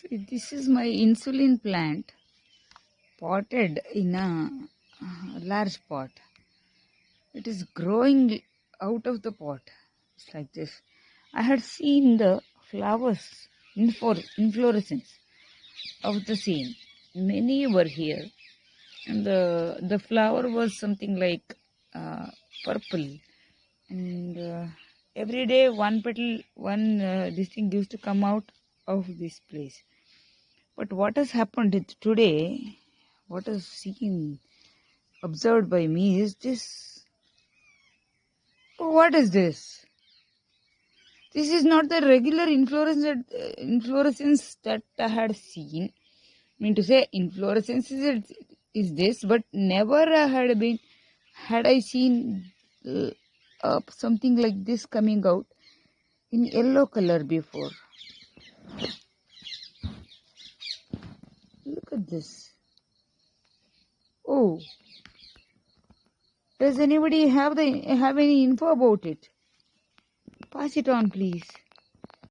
See, this is my insulin plant potted in a large pot. It is growing out of the pot. It's like this. I had seen the flowers inflorescence of the same. Many were here, and the flower was something like purple, and every day one petal, this thing used to come out of this place. But what has happened today, what is seen, observed by me is this. Oh, what is this? This is not the regular inflorescence that I had seen. I mean to say, inflorescence is this, but never had I seen something like this coming out in yellow color before. Look at this. Oh, does anybody have any info about it? Pass it on, please.